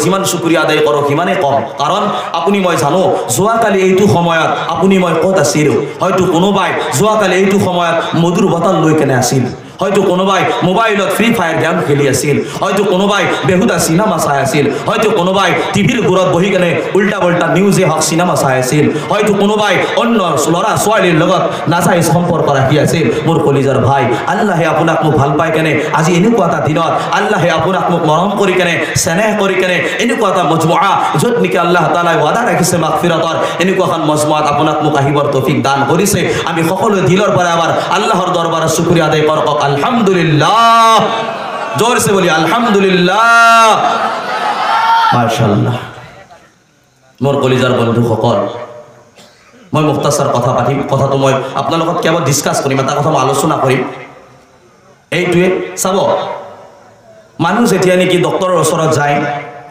যিমান শুক্ৰিয়া আদায় কৰক সিমানে কম কাৰণ আপুনি মই জানো যোৱাকালি এইটো সময়ত আপুনি মই ক'ত আছিল হয়তো কোনোবাই যোৱাকালি এইটো সময়ত মধুৰ বটল লৈ কেনে আছিল হয়তো কোনোবাই মোবাইলত ফ্ৰী ফায়াৰ গেম খেলি আছিল হয়তো কোনোবাই বেহুদা সিনেমা চাই আছিল হয়তো কোনোবাই টিভিৰ ঘৰত বহি কেনে উল্টা পাল্টা নিউজে হওক সিনেমা চাই আছিল হয়তো কোনোবাই অন্য ল'ৰা ছোৱালীৰ লগত নাচাই সম্পৰ্ক ৰাখি আছিল মোৰ কলিজাৰ ভাই আল্লাহে আপোনাক মোক ভাল পাই কেনে আজি এনেকুৱা এটা দিনত আল্লাহে আপোনাক মোক মৰম কৰি কেনে স্নেহ কৰি কেনে এনেকুৱা এটা মজমুআ য'ত নেকি আল্লাহ তাআলাই ওয়াদা ৰাখিছে মাগফিৰাতৰ এনেকুৱা এখন মজমুআত আপোনাক মোক আহিবৰ তৌফিক দান কৰিছে আমি সকলোৱে দিলৰ পৰা আবাৰ আল্লাহৰ দৰবাৰত শুকৰিয়া আদায় কৰক আলহামদুলিল্লাহ जोर से बोलिए अल्हम्दुलिल्लाह माशाअल्लाह मोर कलिजार बंधु सकल मैं मुख्तासार कथा पातिम कथाটো मैं आपनार লগত केवल डिस्कास करिम এটা কথা मैं आलोचना करिम এইটোৱে চাব মানুহ যেতিয়া নেকি ডক্টৰৰ ওচৰত যায়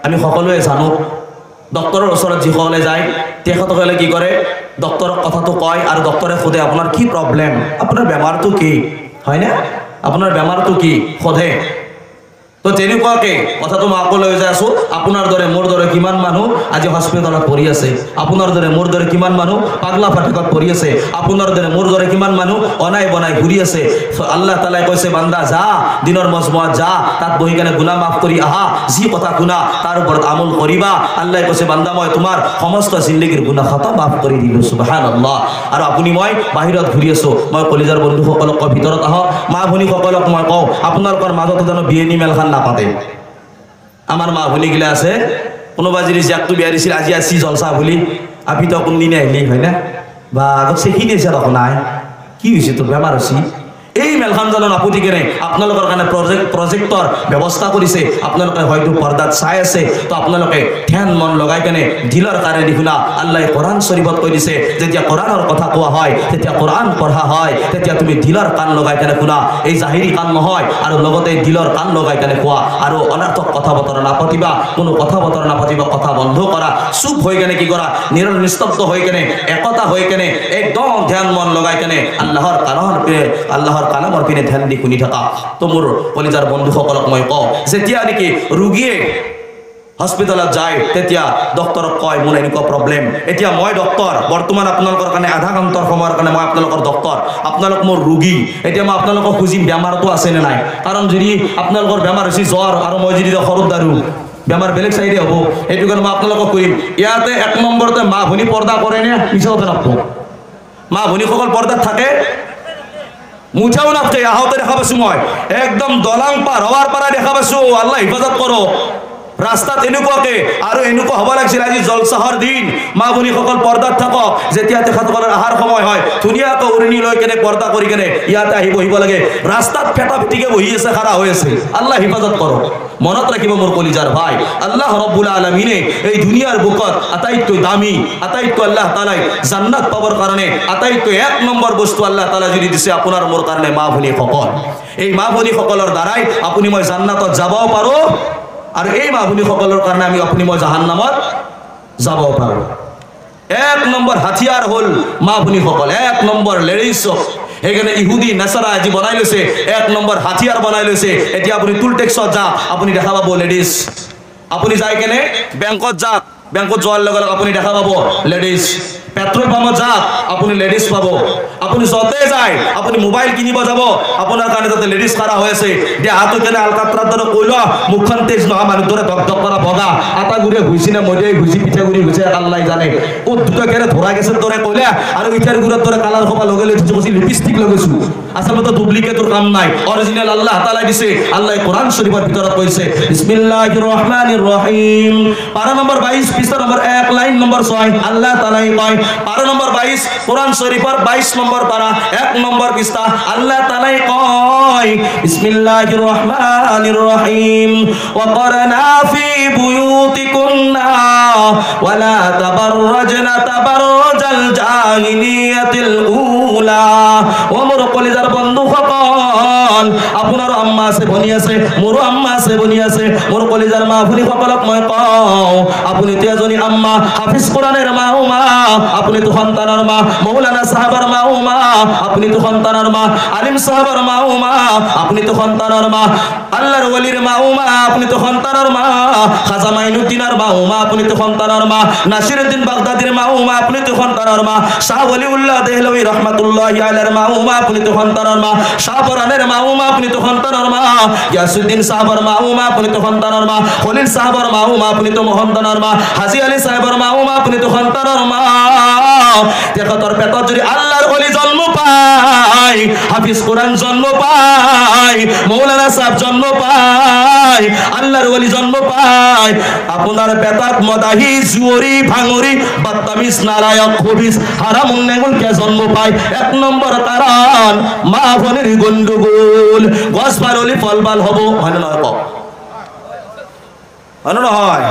আমি সকলোৱে জানো ডক্টৰৰ ওচৰত যিসকলে যায় তেখেতসকলে কি কৰে ডক্টৰৰ কথাটো কয় আৰু ডক্টৰে সোধে আপোনাৰ কি প্ৰবলেম আপোনাৰ বেমাৰটো কি হয় না আপোনাৰ বেমাৰটো কি সোধে তো তেনেকুৱাকে কথাটো মই আকৌ লৈ যাই আছো আপোনাৰ দৰে মোৰ দৰে কিমান মানুহ আজি হস্পিটালত পৰি আছে আপোনাৰ দৰে মোৰ দৰে কিমান মানুহ পাগলা ফাটিকত পৰি আছে আপোনাৰ দৰে মোৰ দৰে কিমান মানুহ অনাই বনাই ঘূৰি আছে আল্লাহ তাআলাই কৈছে বান্দা যা দিনৰ মজমুআত যা তাত বহি কেনে গুনাহ মাফ কৰি আহা যি কথা গুনাহ তাৰ ওপৰত আমল কৰিবা আল্লাহ কৈছে বান্দা মই তোমাৰ সমস্ত জিন্দগীৰ গুনাহ খতা মাফ কৰি দিলো সুবহানাল্লাহ আৰু আপুনি মই বাহিৰত ঘূৰি আছো মই কলিজাৰ বন্ধুসকলক ভিতৰত আহক মা ভনীসকলক মই কওঁ আপোনালোকৰ মাজত জানো বিয়েনি মেলখান নাপাতে আমার মা ভনী গিলা আছে কোনোবা যদি জাকটো বিয়া দিছিল আজি আসি জলসা বুলি আপনি তো কোনদিনে আহিলি হয় না বা আগত চেকি দিছে তখন নাই কি হয়েছে তোর বেমার হয়েছি এই মেলখান জানো নাপুতি কেনে আপোনালোকৰ কাৰণে প্ৰজেক্টৰ ব্যৱস্থা কৰিছে আপোনালোকে হয়তো পৰ্দাত চাই আছে তো আপোনালোকে ধ্যান মন লগাই কেনে দিলৰ কাৰণে শুনা আল্লাহ কোৰআন শৰীফত কৈ দিছে যেতিয়া কোৰআনৰ কথা কোৱা হয় তেতিয়া কোৰআন পঢ়া হয় তেতিয়া তুমি দিলৰ কাণ লগাই কেনে শুনা এই জাহিৰী কাণ নহয় আৰু লগতে দিলৰ কাণ লগাই কেনে কোৱা আৰু অনাৰ্থক কথা বতৰা নাপাতিবা কোনো কথা বতৰা নাপাতিবা কথা বন্ধ কৰা চুপ হৈ কেনে কি কৰা নিস্তব্ধ হৈ কেনে একতা হৈ কেনে একদম ধ্যান মন লগাই কেনে আল্লাহৰ আল্লাহৰ কালামৰ পিনে ধ্যান দি শুনি থাকা তো মোৰ কলিজাৰ বন্ধুসকলক মই কওঁ যেতিয়া নেকি ৰোগীয়ে হস্পিটালত যায় তেতিয়া ডক্টৰক কয় মোৰ এনেকুৱা প্ৰবলেম এতিয়া মই ডক্টৰ বৰ্তমান আপোনালোকৰ কাৰণে আধা ঘণ্টাৰ সময়ৰ কাৰণে মই আপোনালোকৰ ডক্টৰ আপোনালোক মোৰ ৰোগী এতিয়া মই আপোনালোকক খুজিম বেমাৰটো আছে নে নাই কাৰণ যদি আপোনালোকৰ বেমাৰ হৈছে জ্বৰ আৰু মই যদি সৰু দাৰু বেমাৰ বেলেগ চাইডে হ'ব এইটো কাৰণে মই আপোনালোকক কৰিম ইয়াতে এক নম্বৰতে মা ভনী পৰ্দা কৰে নে পিছতে নাপো মা ভনীসকল পৰ্দাত থাকে মুছাও নাপতে আহোতে দেখা পাইছো মই একদম দলাং পাৰ হোৱাৰ পৰা দেখা পাইছো আল্লাহ হিফাজত কৰক ৰাস্তাত এনেকুৱাকে আৰু এনেকুৱা হ'ব লাগিছিল আজি জলসাহৰ দিন মা ভনীসকল পৰ্দাত থাকক যেতিয়া তেখেতসকলৰ আহাৰ সময় হয় ধুনীয়াকৈ উৰণি লৈ কেনে পৰ্দা কৰি কেনে ইয়াতে আহি বহিব লাগে ৰাস্তাত ফেটা ফেটিকে বহি আছে খাৰা হৈ আছে আল্লাহ হিফাজত কৰক মনত ৰাখিব মোৰ কলিজাৰ ভাই আল্লাহ ৰব্বুল আলামিনে এই দুনিয়াৰ বুকত আটাইতকৈ দামী আটাইতকৈ আল্লাহ তাআলাই জান্নাত পাবৰ কাৰণে আটাইতকৈ এক নম্বৰ বস্তু আল্লাহ তাআলা যদি দিছে আপোনাৰ মোৰ কাৰণে মা ভনীসকল এই মা ভনীসকলৰ দ্বাৰাই আপুনি মই জান্নাতত যাবও পাৰো আৰু এই মা ভনীসকলৰ কাৰণে আমি আপুনি মই জাহান্নামত যাব পাৰো এক নম্বৰ হাতিয়াৰ হল মা ভনীসকল এক নম্বৰ লেডিজ সেইকাৰণে ইহুদি নাছাৰা আজি বনাই লৈছে এক নম্বৰ হাতিয়াৰ বনাই লৈছে এতিয়া আপুনি টুল টেক্সত যাওক আপুনি দেখা পাব লেডিজ আপুনি যাই কেনে বেংকত যাওক বেংকত যোৱাৰ লগে লগে আপুনি দেখা পাব লেডিজ পেট্ৰল পাম্পত যাওক আপুনি লেডিজ পাব আপুনি যতে যায় আপুনি মোবাইল কিনিব যাব আপোনাৰ কাৰণে তাতে লেডিজ খাৰা হৈ আছে দিয়া হাতটো কেনে আলকাত্ৰাৰ দৰে কৈল মুখখন তেজ নহয় মানুহ দৰে ধক ধক কৰা বগা আটা গুড়ে ঘুচি নে মইদাই ঘুচি পিঠা গুড়ি ঘুচি আল্লাহ জানে ও দুটা কেনে ধৰা গেছে দৰে কৈলে আৰু ইটাৰ গুড়াৰ দৰে কালাৰ খোপা লগে লৈ থৈছে লিপষ্টিক লগাইছো আচলতে ডুপ্লিকেটৰ কাম নাই অৰিজিনাল আল্লাহ তাআলাই দিছে আল্লাহ কোৰআন শৰীফৰ ভিতৰত কৈছে বিসমিল্লাহিৰ ৰহমানিৰ ৰহিম পাৰা নম্বৰ 22 পৃষ্ঠা নম্বৰ 1 লাইন নম্বৰ 6 আল্লাহ তাআলাই কয় পারা নম্বর 22 কোরআন শরীফের 22 নম্বর পারা 1 নম্বর পৃষ্ঠা আল্লাহ তাআলাই কয় বিসমিল্লাহির রহমানির রহিম ওয়া করনা ফি বুয়ুতিকুন্না ওয়া লা তাবাররাজনা তাবাররাজাল জাহিলিয়াতিল উলা ও মোর কলিজার বন্ধু সকল সকল আপোনাৰ আম্মা আছে ভনী আছে মোৰো আম্মা আছে ভনী আছে মোৰ কলিজাৰ মা ভনী সকলক মই কওঁ আপুনি তো এজনী আম্মা হাফিজ কোরআনের মা ও মা আপনি তো সন্তানের মা মৌলানা সাহাবার মা ও মা আপনি তো সন্তানের মা আলিম সাহাবার মা ও মা আপনি তো সন্তানের মা আল্লাহর ওলির মা ও মা আপনি তো সন্তানের মা খাজা মাইনুদ্দিনের মা ও মা আপনি তো সন্তানের মা নাসিরউদ্দিন বাগদাদির মা ও মা আপনি তো সন্তানের মা শাহ ওলিউল্লাহ দেহলভী রহমাতুল্লাহি আলাইহির মা ও মা আপনি তো সন্তানের মা শাহ পরানের মা ও মা আপনি তো সন্তানের মা ইয়াসউদ্দিন সাহাবার মা ও মা আপনি তো সন্তানের মা খলিল সাহাবার মা ও মা আপনি তো সন্তানের মা হাজী আলী সাহেবের মা ও মা আপনি তো সন্তানের মা তেখেতৰ পেটত যদি আল্লাহৰ ওলি জন্ম পায় হাফিজ কোরআন জন্ম পায় মৌলানা সাহেব জন্ম পায় আল্লাহর ওলি জন্ম পায় আপনার পেটত মদাহি জুয়রি ভাঙরি বদতমিজ নালায়ক খবিজ হারাম নেগুল কে জন্ম পায় এক নম্বর কারণ মা ভনির গন্ডগোল গছ বারলি ফল বাল হব হয় না নয় হয় না হয়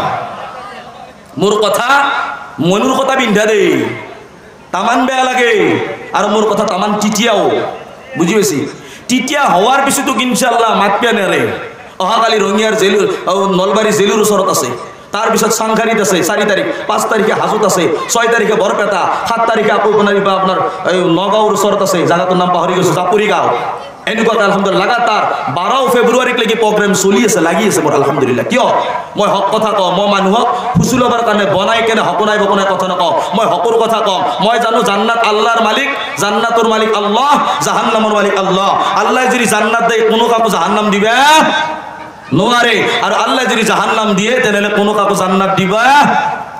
মোর কথা মনুর কথা বিন্ধা দে তামান বেয়া লাগে আর মোর কথা তামান টিটিয়াও বুঝি পাইছি টিটিয়া হওয়ার পিছতো ইনশাআল্লাহ মাতপিয়া নেৰে অহাকালি ৰঙিয়াৰ জেলুৰ নলবাৰী জেলুৰ ওচৰত আছে তাৰ পিছত সাংখাৰিত আছে 4 তাৰিখ 5 তাৰিখে হাজত আছে 6 তাৰিখে বৰপেটা 7 তাৰিখে আকৌ আপোনাৰ নগাঁওৰ ওচৰত আছে জাগাটোৰ নাম পাহৰি গৈছো চাপুৰি গাঁও এনেকুৱা আলহামদুলিল্লাহ লাগাতাৰ 12 ফেব্ৰুৱাৰীক লাগি প্ৰগ্ৰাম চলি আছে লাগি আছে মোৰ আলহামদুলিল্লাহ কিয় মই হক কথা কওঁ মই মানুহক ফুসুলবৰ কাৰণে বনাই কেনে হকনাই বকনাই কথা নকওঁ মই হকৰ কথা কওঁ মই জানো জান্নাত আল্লাহৰ মালিক জান্নাতৰ মালিক আল্লাহ জাহান্নামৰ মালিক আল্লাহ আল্লাহ যদি জান্নাত দেয় কোনো কাকো জাহান্নাম দিবে নোৱাৰে আৰু আল্লাহ যদি জাহান্নাম দিয়ে তেনেহলে কোনো কাকো জান্নাত দিবা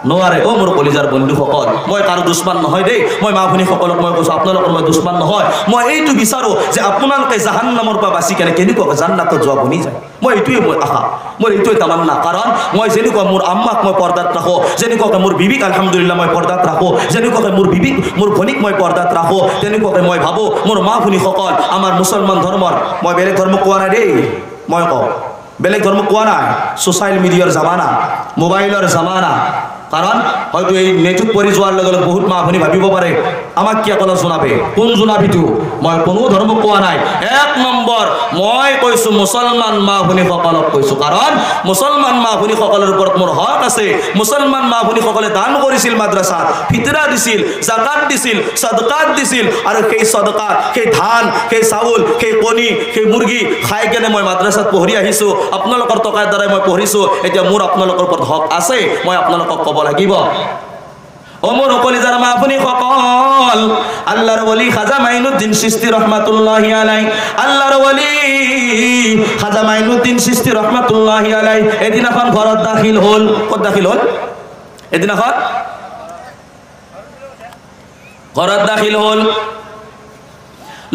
নোৱাৰে ও মোৰ কলিজাৰ বন্ধুসকল মই কাৰো দুশ্মন নহয় দেই মই মা ভনী সকলক মই কৈছো আপোনালোকৰ মই দুশ্মন নহয় মই এইটো বিচাৰো যে আপোনালোকে জাহান্নামৰ পৰা বাচি কেনে কেনেকুৱা জান্নাতত যোৱা বনি যায় মই এইটোৱে মই আশা মোৰ এইটোৱে তামান্না কাৰণ মই যেনেকুৱা মোৰ আম্মাক মই পৰ্দাত ৰাখো যেনেকুৱাকৈ মোৰ বিবিক আলহামদুলিল্লাহ মই পৰ্দাত ৰাখো যেনেকুৱাকৈ মোৰ বিবিক মোৰ ভনীক মই পৰ্দাত ৰাখো তেনেকুৱাকৈ মই ভাবো মোৰ মা ভনী সকল আমাৰ মুছলমান ধৰ্মৰ মই বেলেগ ধৰ্ম কোৱা নাই দেই মই কওঁ বেলেগ ধৰ্ম কোৱা নাই সোশ্যাল মিডিয়াৰ জামানা মোবাইলৰ জামানা কাৰণ হয়তো এই নেটত পৰি যোৱাৰ লগে লগে বহুত মা ভনী ভাবিব পাৰে আমাক কি অকল জনাবে কোন জনাবিটো মই কোনো ধৰ্ম কোৱা নাই এক নম্বৰ মই কৈছো মুছলমান মা ভনী সকলক কৈছো কাৰণ মুছলমান মা ভনী সকলৰ ওপৰত মোৰ হক আছে মুছলমান মা ভনী সকলে দান কৰিছিল মাদ্ৰাসাত ফিতৰা দিছিল যাকাত দিছিল সদকাত দিছিল আৰু সেই সদকা সেই ধান সেই চাউল সেই কণী সেই মুৰ্গী খাই কেনে মই মাদ্ৰাসাত পঢ়ি আহিছো আপোনালোকৰ টকাৰ দ্বাৰাই মই পঢ়িছো এতিয়া মোৰ আপোনালোকৰ ওপৰত হক আছে মই আপোনালোকক ক'ব লাগিব ওমর কলিজার মা আপনি সকল আল্লাহর ওলি খাজা মাইনুদ্দিন চিশতি রহমাতুল্লাহি আলাইহি আল্লাহর ওলি খাজা মাইনুদ্দিন চিশতি রহমাতুল্লাহি আলাইহি এদিন এখন ঘৰত দাখিল হল কত দাখিল হল এদিন এখন ঘৰত দাখিল হল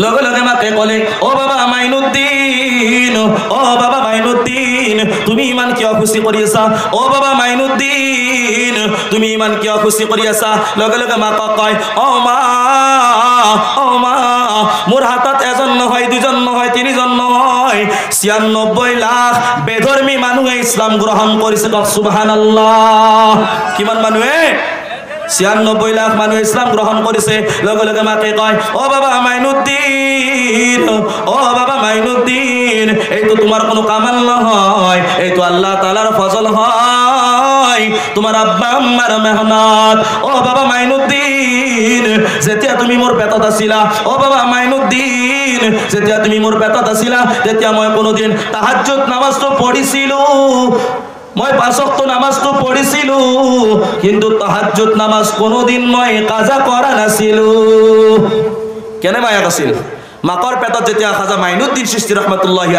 লগে লগে মাকে কলে ও বাবা মাইনুদ্দিন ও বাবা মাইনুদ্দিন তুমি ইমান কিয় খুশি কৰি আছা ও বাবা মাইনুদ্দিন তুমি ইমান কিয় খুশি কৰি আছা লগে লগে মাক কয় ও মা মোৰ হাতত এজন নহয় দুজন নহয় তিনিজন নহয় 96 লাখ বেধৰ্মী মানুহে ইছলাম গ্ৰহণ কৰিছে সুবহানাল্লাহ কিমান মানুহে 96 লাখ মানুহ ইসলাম গ্রহণ করেছে লগে লগে মাকে কয় ও বাবা মাইনুদ্দিন ও বাবা মাইনুদ্দিন এই তো তোমার কোনো কামাল নহয় এই তো আল্লাহ তাআলার ফজল হয় তোমার আব্বা আম্মার মেহনত ও বাবা মাইনুদ্দিন যেতিয়া তুমি মোর পেটত আছিলা ও বাবা মাইনুদ্দিন যেতিয়া তুমি মোর পেটত আছিলা তেতিয়া মই কোনোদিন তাহাজ্জুদ নামাজ তো পঢ়িছিলো মই 5 ওয়াক্ত নামাজ তো পড়িছিলু কিন্তু তাহাজ্জুদ নামাজ কোনোদিন মই কাজা করা নাছিলু কেনে মায়া আছিল মাকৰ পেটত যেতিয়া খাজা মাইনুদ্দিন চিশতি রহমাতুল্লাহি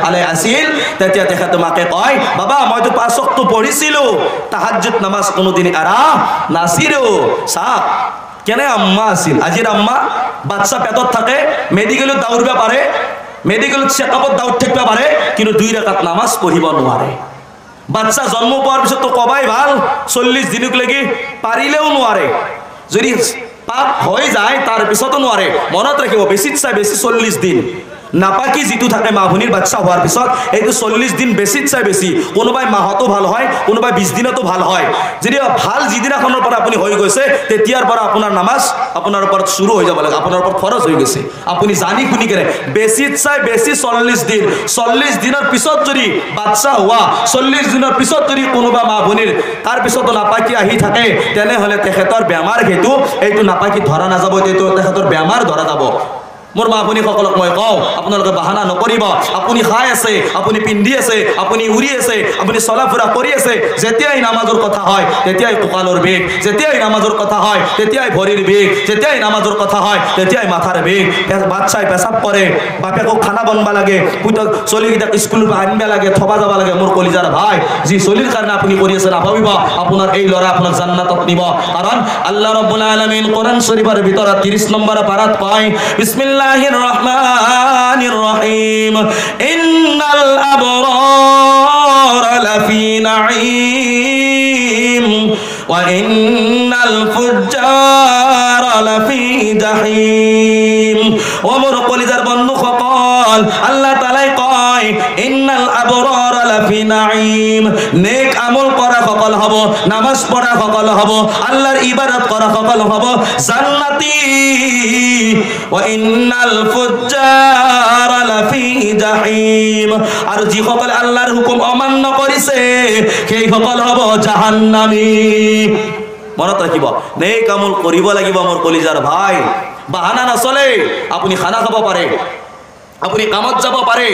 আলাইহি আছিল তেতিয়া তেখেতে মাকে কয় বাবা মই তো 5 ওয়াক্ত পড়িছিলু তাহাজ্জুদ নামাজ কোনোদিন এৰা নাছিলু সাক কেনে আম্মা আছিল আজিৰ আম্মা বাচ্চা পেটত থাকে মেডিকেলত দৌৰিব পাৰে মেডিকেলত চেকআপত দৌৰ থাকিব পাৰে কিন্তু 2 ৰাকাত নামাজ পঢ়িব নোৱাৰে বাচ্চা জন্ম পাওয়াৰ পিছত তো কবাই ভাল 40 দিনক লাগি পাৰিলেও নোৱাৰে যদি পাপ হৈ যায় তাৰ পিছতো নোৱাৰে মনত ৰাখিব বেছিত চাই বেছি 40 দিন নাপাকি যিটো থাকে মা ভনীৰ বাচ্চা হোৱাৰ পিছত এইটো 40 দিন বেছিত চাই বেছি, কোনোবাই মাহতো ভাল হয়, কোনোবাই 20 দিনতো ভাল হয়। যদি ভাল যিদিনাখনৰ পৰা আপুনি হৈ গৈছে তেতিয়াৰ পৰা আপোনাৰ নামাজ আপোনাৰ ওপৰত শুৰু হৈ যাব লাগে, আপোনাৰ ওপৰত ফৰজ হৈ গৈছে। আপুনি জানি শুনি কেনে বেছিত চাই বেছি 40 দিন, 40 দিনৰ পিছত যদি বাচ্চা হোৱা, 40 দিনৰ পিছত যদি কোনোবা মা ভনীৰ তাৰ পিছতো নাপাকি আহি থাকে তেনেহ'লে তেখেতৰ বেমাৰ সেইটো এইটো নাপাকি ধৰা নাযাব, এইটো তেখেতৰ বেমাৰ ধৰা যাব। মোৰ মা ভনীসকলক মই কওঁ, আপোনালোকে বাহানা নকৰিব। আপুনি খাই আছে, আপুনি পিন্ধি আছে, আপুনি উৰি আছে, আপুনি চলা ফুৰা কৰি আছে, যেতিয়াই নামাজৰ কথা হয় তেতিয়াই কঁকালৰ বিষ, যেতিয়াই নামাজৰ কথা হয় তেতিয়াই ভৰিৰ বিষ, যেতিয়াই নামাজৰ কথা হয় তেতিয়াই মাথাৰ বিষ। বাচ্চাই পেচাব কৰে, বাপেকক খানা বনবা লাগে, পুতক চলিকেইটাক স্কুলত আনিব লাগে, থবা যাব লাগে। মোৰ কলিজাৰ ভাই, যি চলিৰ কাৰণে আপুনি কৰি আছে নাভাবিব আপোনাৰ এই ল'ৰা আপোনাক জান্নাতত নিব। কাৰণ আল্লাহ ৰাব্বুল আলামিন কোৰআন শৰীফৰ ভিতৰত 30 নম্বৰ পাৰাত কয়, বিসমিল্লাহিৰ রহমানির রহিম, ইন্নাল আবরার লাফি নাঈম ওয়া ইন্নাল ফুজ্জার লাফি জাহিম। ও মোর কলিজার বন্ধু সকল, আল্লাহ তাআলাই কয় ইন্নাল আবরার লাফি নাঈম, নেক আমল করা সকল হব, নামাজ পড়া সকল হব, আল্লাহর ইবাদত করা সকল হব জান্নাতি। ওয়া ইন্নাল ফুজ্জার লাফি জাহিম, আর যি সকলে আল্লাহর হুকুম অমান্য কৰিছে সেই সকল হব জাহান্নামী। মনত ৰাখিব, নেক আমল কৰিব লাগিব মোৰ কলিজাৰ ভাই, বাহানা নচলে। আপুনি খানা খাব পাৰে, আপুনি কামত যাব পাৰে,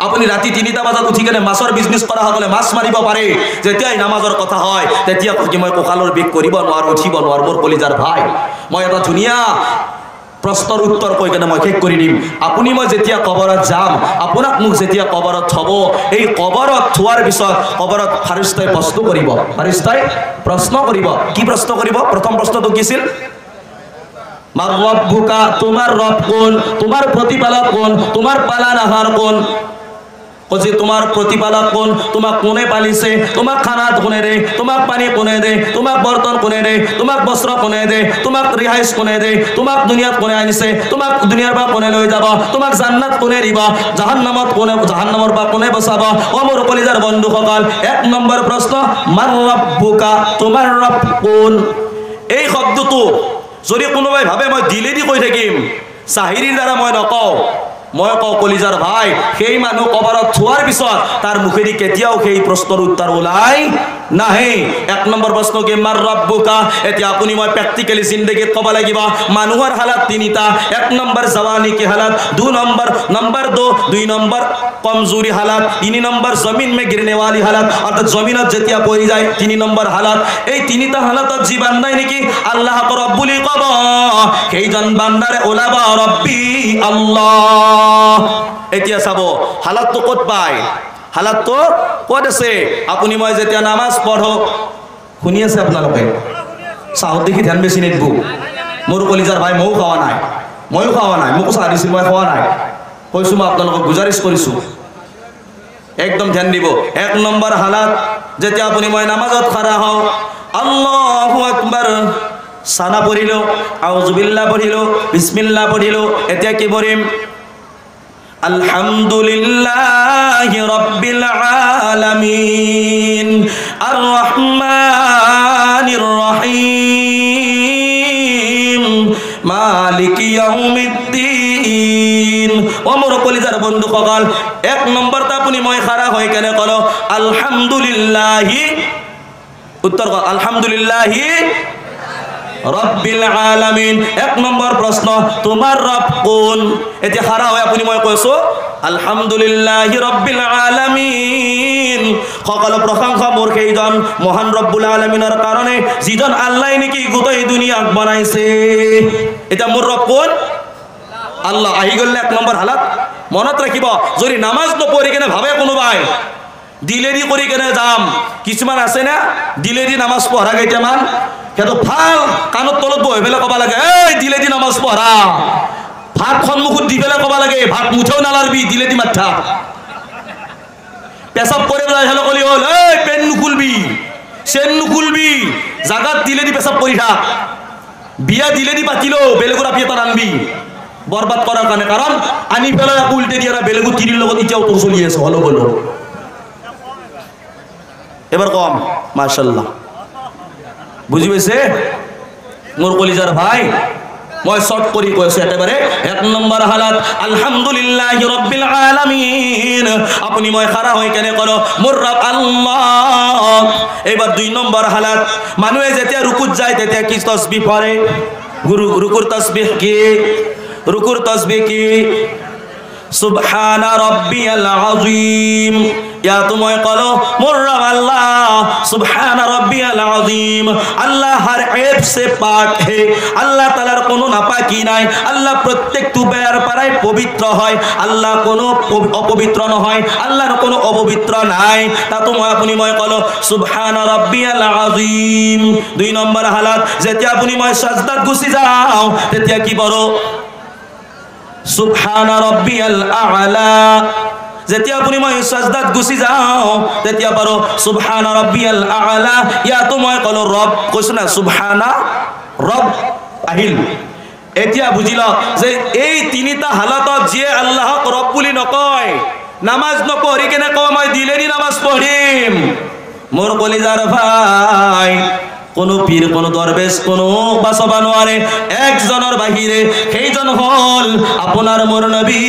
আপুনি ৰাতি 3টা বজাত উঠি কেনে মাছৰ বিজনেছ কৰা সকলে মাছ মাৰিব পাৰে, যেতিয়াই নামাজৰ কথা হয় তেতিয়া মই কঁকালৰ বিষ কৰিব নোৱাৰোঁ, উঠিব নোৱাৰোঁ। মোৰ কলিজাৰ ভাই, মই এটা ধুনীয়া প্ৰশ্নৰ উত্তৰ কৈ কেনে মই শেষ কৰি দিম। আপুনি মই যেতিয়া কবৰত যাম, আপোনাক মোক যেতিয়া কবৰত থব, এই কবৰত থোৱাৰ পিছত কবৰত ফাৰিস্তাই প্ৰশ্ন কৰিব, ফাৰিস্তাই প্ৰশ্ন কৰিব। কি প্ৰশ্ন কৰিব? প্ৰথম প্ৰশ্নটো কি আছিল? মাৰ ৰব্বুকা, তোমাৰ ৰব কোন, তোমাৰ প্ৰতিপালক কোন, তোমাৰ পালনহাৰ কোন? কৈছে তোমাৰ প্ৰতিপালক কোন, তোমাক কোনে পালিছে, তোমাক খানা কোনে দে, তোমাক পানী কোনে দে, তোমাক বৰ্তন কোনে দে, তোমাক বস্ত্ৰ কোনে দে, তোমাক ৰিহাইজ কোনে দে, তোমাক দুনিয়াত কোনে আনিছে, তোমাক দুনিয়াৰ পৰা কোনে লৈ যাব, তোমাক জান্নাত কোনে দিব, জাহান্নামত কোনে, জাহান্নামৰ পৰা কোনে বচাব? ও মোৰ কলিজাৰ বন্ধুসকল, 1 নম্বৰ প্ৰশ্ন, মাৰ ৰব্বুকা, তোমাৰ ৰব কোন? এই শব্দটো যদি কোনোবাই ভাবে মই দিলেদি কৈ থাকিম, চাহিৰীৰ দ্বাৰা মই নকওঁ, মই কওঁ কলিজাৰ ভাই, সেই মানুহ কবৰত থোৱাৰ পিছত তাৰ মুখেদি কেতিয়াও সেই প্ৰশ্নৰ উত্তৰ ওলাই নাহে। 1 নম্বৰ প্ৰশ্ন কি? মাৰ ৰব্বুকা। এতিয়া আপুনি মই প্ৰেক্টিকেলি জিন্দগীত ক'ব লাগিব মানুহৰ হালাত 3টা। 1 নম্বৰ জৱানী কি হালাত, 2 নম্বৰ 2 নম্বৰ কমজোৰি হালাত, 3 নম্বৰ জমিন মে গিৰনে वाली হালাত, অৰ্থাৎ জমিনত যেতিয়া পৰি যায় 3 নম্বৰ হালাত। এই 3টা হালাতত যি বান্দাই নেকি আল্লাহক ৰব বুলি ক'ব, সেইজন বান্দাৰে ওলাব ৰব্বি আল্লাহ। এতিয়া চাব হালাতটো ক'ত পায়, হালাতটো ক'ত আছে? আপুনি মই যেতিয়া নামাজ পঢ়ো, শুনি আছে আপোনালোকে? চাহত দেখি ধ্যান বেছি নিদিব। মোৰ কলিজাৰ ভাই, ময়ো খোৱা নাই, ময়ো খোৱা নাই, মোকো চাহ দিছিল, মই খোৱা নাই। কৈছোঁ মই আপোনালোকক গুজাৰিছ কৰিছোঁ, একদম ধ্যান দিব। 1 নম্বৰ হালাত যেতিয়া আপুনি মই নামাজত খাৰা হওঁ, আল্লাহু আকবার, সানা পঢ়িলোঁ, আউযুবিল্লাহ পঢ়িলোঁ, বিসমিল্লাহ পঢ়িলোঁ। এতিয়া কি পঢ়িম? আলহামদুলিল্লাহি রাব্বিল আলামিন আর রহমানির রহিম মালিকি ইয়াউমিদ্দিন। ও মোর কলিজার বন্ধু সকল, 1 নম্বরটা আপুনি মই খাৰা হৈ কেনে কলো আলহামদুলিল্লাহি, উত্তৰ কল আলহামদুলিল্লাহি ৰব্বিল আলামিন। 1 নম্বৰ প্ৰশ্ন, তোমাৰ ৰব কোন? এতিয়া খাৰা হয় আপুনি মই কৈছো আলহামদুলিল্লাহি ৰব্বিল আলামিন। সকল প্ৰশংসা মোৰ সেইজন মহান ৰব্বুল আলামিনৰ কাৰণে যিজন আল্লাহ নেকি গোটেই দুনিয়াক বনাইছে। এতিয়া মোৰ ৰব কোন? আল্লাহ। আহি গ'ল 1 নম্বৰ হালাত। মনত ৰাখিব, যদি নামাজ নপঢ়ি কেনে ভাবে কোনোবাই দিলেদি কৰি কেনে যাম, কিছুমান আছে না দিলেদি নামাজ পঢ়া কেইটামান, সেইটো ভাল কাণত তলত বহি পেলাই ক'ব লাগে, এই দিলেদি নামাজ পঢ়া। ভাত সন্মুখত দি পেলাই ক'ব লাগে, ভাত মুঠেও নালাৰবি, দিলেদি মাথা। পেচাব কৰি পেলাই হেলো কলি হ'ল, এই পেন নুকুলবি, চেন নুকুলবি, জাগাত দিলেদি পেচাব কৰি থাক। বিয়া দিলেদি পাতিলো, বেলেগৰ আপি এটা আনবি, বরবাদ করার কারণে, কারণ আনি ফেলা উল্টে দিয়ে বেলেগু তিরির লগত ইটাও তো চলি আছে হলো বলো। এবার কম মাশাআল্লাহ বুঝি পাইছে মোর কলিজার ভাই। মই শর্ট করি কইছে একেবারে 1 নম্বর হালাত আলহামদুলিল্লাহি রাব্বিল আলামিন। আপনি মই খাড়া হই কেনে করো মোর রব আল্লাহ। এবার 2 নম্বর হালাত মানুষে যেতিয়া রুকুত যায় তেতিয়া কি তাসবিহ পড়ে? রুকুর তাসবিহ কি? রুকুর তাসবিহ কি? সুবহানা রাব্বিয়াল আযীম। या तुम्हें कलो मुर्रा अल्लाह सुब्हान रब्बियल अज़ीम। अल्लाह हर ऐब से पाक है, अल्लाह तालार कोनो नापाकी নাই, আল্লাহ প্রত্যেকটু বেয়ার পারায় পবিত্র হয়, আল্লাহ কোনো অপবিত্র নহয়, আল্লাহর কোনো অপবিত্র নাই। তা তুমি আপনি মই কলো সুবহান রাব্বিয়াল আযীম। 2 নম্বর হালাত যেতিয়া আপনি মই সাজদাত গুছি যাও তেতিয়া কি বড় সুবহান রাব্বিয়াল আ'লা। যেতিয়া আপনি মই সাজদাত গুছি যাও তেতিয়া পারো সুবহানা রাব্বিয়াল আ'লা। ইয়া তো মই কলো রব কইছ না সুবহানা রব আহিল। এতিয়া বুঝিল যে এই তিনিটা হালাতত যে আল্লাহক রব বুলি নকয়, নামাজ নপঢ়ি কেনে কয় মই দিলেনি নামাজ পঢ়িম। মোর কলিজার ভাই কোনো পীর কোনো দরবেশ কোনো বাসবা নোৱাৰে একজনের বাহিরে, সেইজন হল আপনার মোর নবী।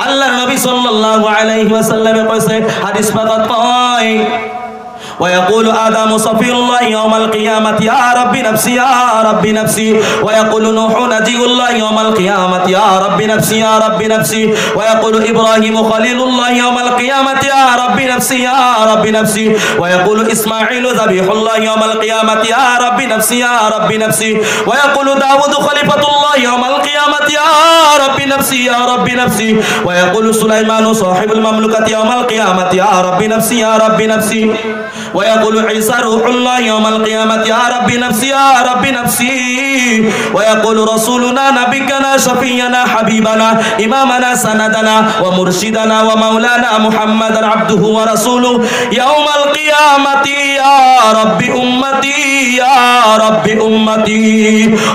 আল্লাহর নবী সাল্লাল্লাহু আলাইহি ওয়াসাল্লামে কইছে হাদিস পাকত কয় ويقول آدم صفي الله يوم القيامة يا رب نفسي يا رب نفسي. ويقول نوح نجي الله يوم القيامة يا رب نفسي يا رب نفسي. ويقول إبراهيم خليل الله يوم القيامة يا رب نفسي يا رب نفسي. ويقول إسماعيل ذبيح الله يوم القيامة يا رب نفسي يا رب نفسي. ويقول داود خليفة الله يوم القيامة يا رب نفسي يا رب نفسي. ويقول سليمان صاحب المملكة يوم القيامة يا رب نفسي يا رب نفسي. ويقول عيسى روح الله يوم القيامة يا رب نفسي يا رب نفسي. ويقول رسولنا نبينا شفينا حبيبنا إمامنا سندنا ومرشدنا ومولانا محمدا عبده ورسوله يوم القيامة يا رب أمتي يا رب أمتي.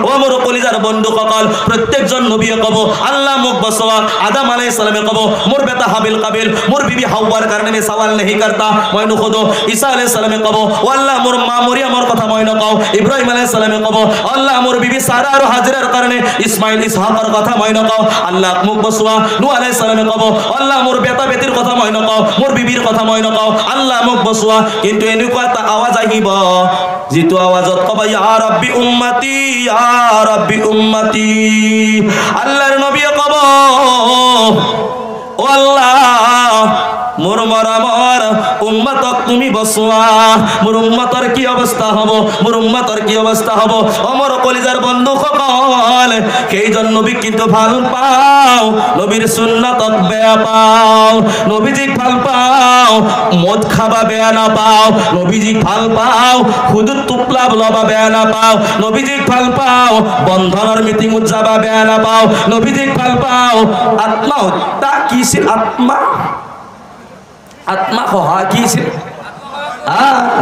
ومر কলিজার বন্ধু সকল প্রত্যেকজন নবী কব আল্লাহ মুখ বসওয়া আদম আলাইহিস সালামে কব মোর বেটা হাবিল কাবিল মোর বিবি হাওয়ার কারণে মে সওয়াল नहीं करता মই নখদো ঈসা আলাইহিস সালামে কব ও আল্লাহ মোর মা মরিয়মের কথা মই নকও ইব্রাহিম আলাইহিস সালামে কব আল্লাহ মোর বিবি সারা আর হাজরার কারণে ইসমাইল ইসহাকের কথা মই নকও আল্লাহ মুখ বসওয়া নূহ আলাইহিস সালামে কব আল্লাহ মোর বেটা বেটির কথা মই নকও মোর বিবির কথা মই নকও আল্লাহ মুখ বসওয়া। কিন্তু এনেকুৱা এটা আওয়াজ আহিব जितु आवाजत कब या रब्बी उम्मती या रब्बी उम्मती। अल्लाहर नबी कब ओ अल्लाह मोर मरामर उम्मतक तुमी बसुआ। मोर उम्मतर की अवस्था हबो मोर उम्मतर की अवस्था हबो। अमर कलिजार बंधु सकल केइজন নবী কিন্তু ভাল পাও নবীর সুন্নাতক বেয়া পাও। নবীজিক ভাল পাও মদ খাবা বেয়া না পাও। নবীজিক ভাল পাও হুদুদ তুপলা লবা বেয়া না পাও। নবীজিক ভাল পাও বন্ধনের মিটিং উদযাবা বেয়া না পাও। নবীজিক ভাল পাও আত্মা হত্যা কিছিল আত্মা আত্মা কহা কি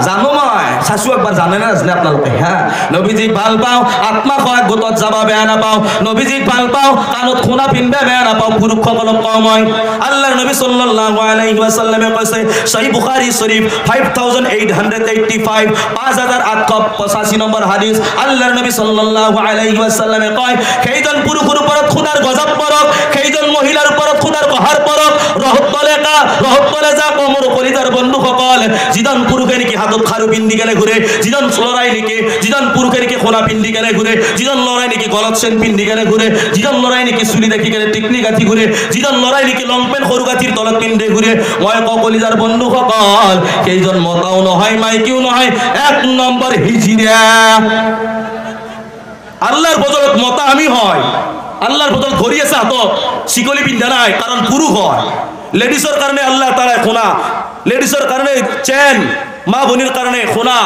জানো মই শাশু একবার জানে না আসলে আপনালোকে হ্যাঁ। নবীজিক ভাল পাও আত্মা কয় গোটত যাবা বেয়া নাপাও। নবীজিক ভাল পাও কাণত খুনা পিনবে বেয়া নাপাও। পুৰুষসকলক কওঁ মই আল্লাহৰ নবী সাল্লাল্লাহু আলাইহি ওয়াসাল্লামে কৈছে সহিহ বুখাৰী শৰীফ 5885 5885 নম্বৰ হাদিস আল্লাহৰ নবী সাল্লাল্লাহু আলাইহি ওয়াসাল্লামে কয় সেইজন পুৰুষৰ ওপৰত খুদাৰ গজব পৰক সেইজন মহিলাৰ ওপৰত খুদাৰ কহাৰ পৰক ৰহত তলে যা কমৰ কলিজাৰ বন্ধু সকল যিজন পুৰুষে নেকি হাতত খাৰু পিন্ধি কেনে ঘূৰে যিজন লৰাই নেকি যিজন পুৰুষে নেকি খোলা পিন্ধি কেনে ঘূৰে যিজন লৰাই নেকি গলত চেন পিন্ধি কেনে ঘূৰে যিজন লৰাই নেকি চুলি দেখি কেনে টিকনি গাঁঠি ঘূৰে যিজন লৰাই নেকি লং পেণ্ট সৰু গাঁঠিৰ তলত পিন্ধি ঘূৰে মই কলিজাৰ বন্ধু সকল সেইজন মতাও নহয় মাইকিও নহয় 1 নম্বৰ হিজিৰা। আল্লাহর বদলত মতা আমি হয় আল্লাহর বদলত ঘড়ি আছে হাতত শিকলি পিন্ধা নাই কারণ পুরুষ হয়। লেডিসের কারণে আল্লাহ তাআলা খোনা লেডিসের কারণে চেন মা বোনের কারণে খোনা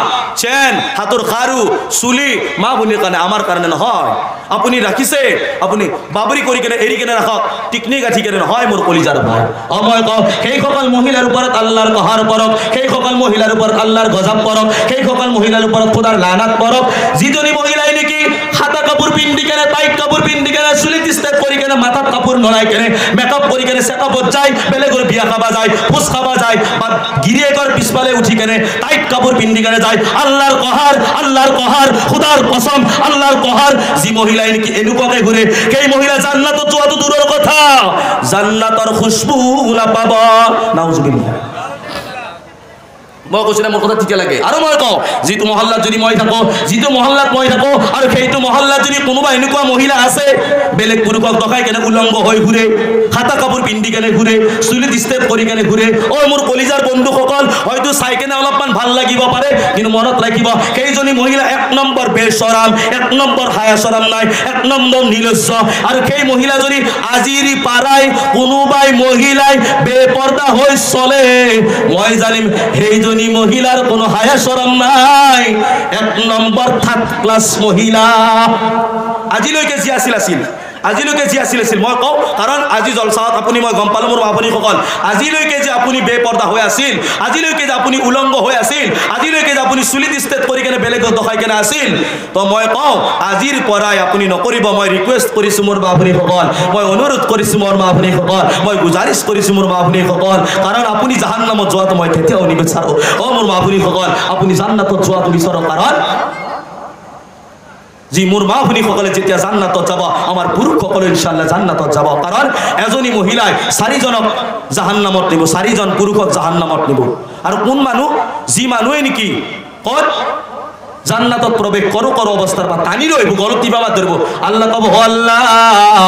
চেন হাতর খারু চুলি মা বোনের কারণে আমার কারণে নহয়। আপনি রাখিছে আপনি বাবরি করি কেনে এরি কেনে রাখক টিকনি গাঠি কেনে হয় মোর কলিজার ভাই। অময় কও সেই সকল মহিলার উপরত আল্লাহর কহার পরক সেই সকল মহিলার উপর আল্লাহর গজব পরক সেই সকল মহিলার উপরত খোদার লানাত পরক যিজনী মহিলাই নেকি হাতা কাপড় পিন্ধি কেনে টাইট কাপড় পিন্ধি কেনে চুলি কৰি কেনে মাথাত কাপোৰ নলাই কেনে মেকআপ কৰি কেনে চেকআপত যায়, বেলেগৰ বিয়া খাবা যায়, ভোজ খাবা যায়, বা গিৰিয়েকৰ পিছফালে উঠি কেনে টাইট কাপোৰ পিন্ধি কেনে যায়। আল্লাহৰ কহাৰ খুদাৰ কসম আল্লাহৰ কহাৰ, যি মহিলাই নেকি এনেকুৱাকে ঘূৰে সেই মহিলা জান্নাতত যোৱাটো দূৰৰ কথা, জান্নাতৰ খুশবু নাপাব। নাউজুবিল্লাহ। মই কৈছোঁ মোৰ কথা ঠিকে লাগে। আৰু মই কওঁ যিটো মহল্লাত যদি মই থাকোঁ, যিটো মহল্লাত মই থাকোঁ আৰু সেইটো মহল্লাত যদি কোনোবা এনেকুৱা মহিলা আছে বেলেগ পুৰুষক দখাই কেনে উলংগ হৈ ঘূৰে, হাতা কাপোৰ পিন্ধি কেনে ঘূৰে, চুলিত ষ্টেপ কৰি কেনে ঘূৰে, মোৰ কলিজাৰ বন্ধুসকল হয়তো চাই কেনে অলপমান ভাল লাগিব পাৰে, কিন্তু মনত ৰাখিব সেইজনী মহিলা 1 নম্বৰ বেচৰাম, 1 নম্বৰ হায়াচৰাম নাই, 1 নম্বৰ নিলজ্জ। আৰু সেই মহিলাজনী আজিৰ পাৰাই কোনোবাই মহিলাই বেপৰ্দা হৈ চলে, মই জানিম সেইজনী মহিলাৰ কোনো হায়া শৰম নাই, 1 নম্বৰ 3rd ক্লাস মহিলা। আজিলৈকে যি আছিল আজিলৈকে যি আছিল মই কওঁ, কাৰণ আজি জলসাত আপুনি মই গম পালোঁ মোৰ আপুনিসকল, আজিলৈকে যে আপুনি বেপৰ্দা হৈ আছিল, আজিলৈকে যে আপুনি উলংগ হৈ আছিল, আজিলৈকে যে আপুনি চুলিত ষ্টেট কৰি কেনে বেলেগক দখাই কেনে আছিল, তো মই কওঁ আজিৰ পৰাই আপুনি নকৰিব। মই ৰিকুৱেষ্ট কৰিছোঁ মোৰ আপুনিসকল, মই অনুৰোধ কৰিছোঁ মোৰ আপুনিসকল, মই গুজাৰিছ কৰিছোঁ মোৰ আপুনিসকল, কাৰণ আপুনি জাহান্নামত যোৱাটো মই কেতিয়াও নিবিচাৰোঁ। মোৰ আপুনিসকল আপুনি জান্নাতত যোৱাটো বিচাৰক, কাৰণ যি মোৰ মা ভনীসকলে যেতিয়া জান্নাতত যাব, আমাৰ পুৰুষসকলে ইনশাআল্লাহ জান্নাতত যাব, কাৰণ এজনী মহিলাই 4জনক জাহান্নামত নিব, 4জন পুৰুষক জাহান্নামত নিব। আৰু কোন মানুহ, যি মানুহে নেকি ক'ত জান্নাতত প্ৰৱেশ কৰো অৱস্থাৰ পৰা টানি ৰহিব, গলত টিপাবাত ধৰিব, আল্লাহ ক'ব আল্লাহ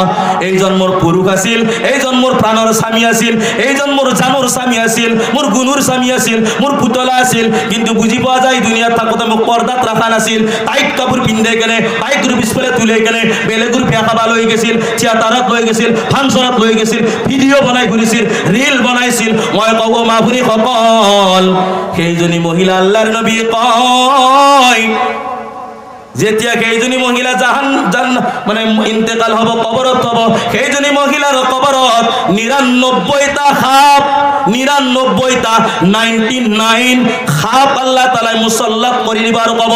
এইজন মোৰ পুৰুষ আছিল, এইজন মোৰ প্ৰাণৰ স্বামী আছিল, এইজন মোৰ জানৰ স্বামী আছিল, মোৰ গুণৰ স্বামী আছিল, মোৰ পুতলা আছিল, কিন্তু বুজি পোৱা যায় দুনিয়াত থাকোঁতে মোক পৰ্দাত ৰখা নাছিল, টাইট কাপোৰ পিন্ধাই কেনে টাইটৰ পিছফালে তুলাই কেনে বেলেগৰ বিয়া খাবা লৈ গৈছিল, থিয়েটাৰত লৈ গৈছিল, ফাংচনত লৈ গৈছিল, ভিডিঅ' বনাই ঘূৰিছিল, ৰিল বনাইছিল। মই ক'ব মা ভনীসকল সেইজনী মহিলা আল্লাহৰ নবী কয় যেতিয়া সেইজনী মহিলা মানে ইন্তেকাল হ'ব, কবৰত হ'ব, সেইজনী মহিলাৰ কবৰত 99টা সাপ, 99 সাপ আল্লাহ তাআলাই মুসল্লাত কৰি দিব আৰু ক'ব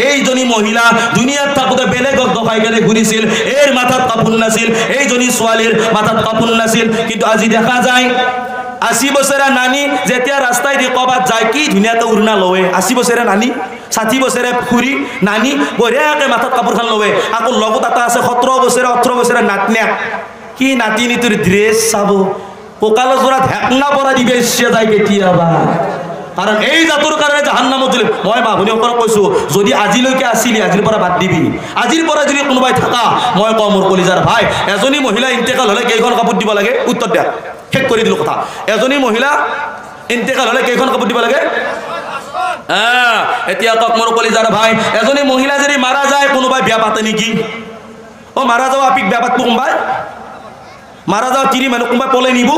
এইজনী মহিলা দুনিয়াত থাকোঁতে বেলেগক দখাই কেনে ঘূৰিছিল, এৰ মাথাত কাপোৰ নাছিল, এইজনী ছোৱালীৰ মাথাত কাপোৰ নাছিল, কিন্তু আজি দেখা যায় 80 বছৰীয়া নানি যেতিয়া ৰাস্তাই দি ক'বাত যায় কি ধুনীয়াকৈ উৰণা লয়, 80 বছৰীয়া নানি, 60 বছৰীয়া খুৰী নানি বঢ়িয়াকৈ মাথাত কাপোৰখন লয়। আকৌ লগত এটা আছে 17 বছৰীয়া 18 বছৰীয়া নাতনিয়াক, কি নাতিনীটোৰ ড্ৰেছ চাব, কঁকালৰ যোৰাত হেকনা পৰা দিবে ইচ্ছা যায় কেতিয়াবা, কাৰণ এই জাতৰ কাৰণে জাহান্নামত দিলে। মই মা ভনীসকলক কৈছোঁ যদি আজিলৈকে আছিলি আজিৰ পৰা বাদ দিবি, আজিৰ পৰা যদি কোনোবাই থাকা, মই কওঁ মোৰ কলিজাৰ ভাই এজনী মহিলা ইন্তেকাল হ'লে কেইখন কাপোৰ দিব লাগে, উত্তৰ দিয়া, শেষ কৰি দিলোঁ কথা। এজনী মহিলা ইন্তেকাল হ'লে কেইখন কাপোৰ দিব লাগে? এতিয়া কওক মোৰ কলিজাৰ ভাই, এজনী মহিলা যদি মাৰা যায় কোনোবাই বিয়া পাতে নেকি? মাৰা যাওঁ আপিক বিয়া পাতব, কোনোবাই মাৰা যাওঁ তিৰি মানুহ কোনোবাই পলাই নিব,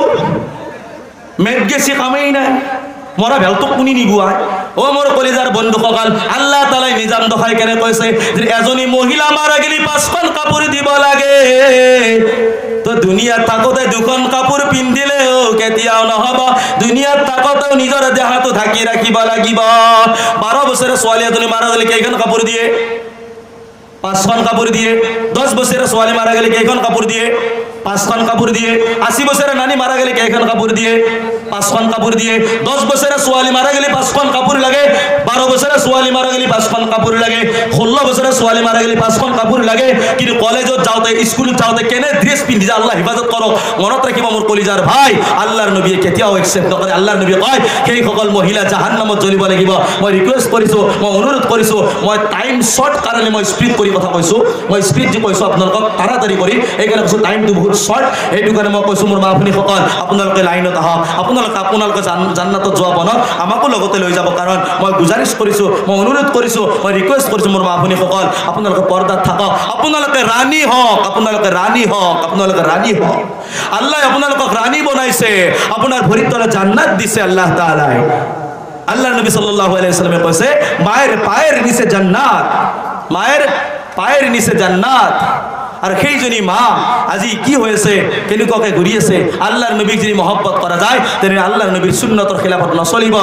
মেদ গেছি কামেই নাই, মৰা ভেলটোক কোনি নিগুৱাই। মোৰ কলিজাৰ বন্ধুসকল আল্লাহ তাআলাই নিজাম দখাই কেনে কৈছে যে এজনী মহিলা মাৰা গেলি 5খন কাপোৰ দিব লাগে, তো দুনিয়াত থাকোঁতে 2খন কাপোৰ পিন্ধিলেও কেতিয়াও নহ'ব, দুনিয়াত থাকোঁতেও নিজৰ দেহাটো ঢাকি ৰাখিব লাগিব। 12 বছৰীয়া ছোৱালী এজনী মাৰা গ'লে কেইখন কাপোৰ দিয়ে? 5খন কাপোৰ দিয়ে। 10 বছৰীয়া ছোৱালী মাৰা গ'লে কেইখন কাপোৰ দিয়ে? 5খন কাপোৰ দিয়ে। 80 বছৰীয়া নানি মাৰা গ'লে কেইখন কাপোৰ দিয়ে? 5খন কাপোৰ দিয়ে। 10 বছৰীয়া ছোৱালী মাৰা গ'লে 5খন কাপোৰ লাগে, 12 বছৰীয়া ছোৱালী মাৰা গ'লে 5খন কাপোৰ লাগে, 16 বছৰীয়া ছোৱালী মাৰা গ'লে 5খন কাপোৰ লাগে। কিন্তু কলেজত যাওঁতে স্কুলত যাওঁতে কেনে ড্ৰেছ পিন্ধি যায় আল্লাহ হেফাজত কৰক। মনত ৰাখিব মোৰ কলিজাৰ ভাই, আল্লাহৰ নবীয়ে কেতিয়াও একচেপ্ট নকৰে। আল্লাহৰ নবীয়ে কয় সেইসকল মহিলা জাহান্নামত জ্বলিব লাগিব। মই ৰিকুৱেষ্ট কৰিছোঁ, মই অনুৰোধ কৰিছোঁ, মই টাইম শ্বৰ্ট কাৰণে মই স্পীড কৰি কথা কৈছোঁ, মই স্পীড যি কৈছোঁ আপোনালোকক তাড়াতাড়ি কৰি, সেইকাৰণে কৈছোঁ টাইমটো বহুত শ্বৰ্ট, সেইটো কাৰণে মই কৈছোঁ মোৰ মা ভনীসকল আপোনালোকে লাইনত আহক, আপোনালোকে জান্নাতত যোৱা বনত আমাকো লগতে লৈ যাব, কাৰণ মই গুজাৰিছ কৰিছোঁ, মই অনুৰোধ কৰিছোঁ, মই ৰিকুৱেষ্ট কৰিছোঁ মোৰ মা ভনীসকল আপোনালোকে পৰ্দাত থাকক, আপোনালোকে ৰাণী হওক, আপোনালোকে ৰাণী হওক, আপোনালোকে ৰাণী হওক। আল্লাহ আপোনালোকক ৰাণী বনাইছে, আপোনাৰ ভৰিৰ তলত জান্নাত দিছে আল্লাহ তাআলাই। আল্লাহ নবী সাল্লাল্লাহু আলাইহি ওয়াসাল্লামে কৈছে মায়ের পায়ের নিচে জান্নাত, মায়ের পায়ের নিচে জান্নাত। আর সেইজনী মা আজি কি হয়েছে, কেনেকুৱাকৈ ঘূৰি আছে। আল্লাহৰ নবীক যদি মহব্বত কৰা যায় তেনে আল্লাহৰ নবীৰ সুন্নতৰ খিলাফত নচলিব।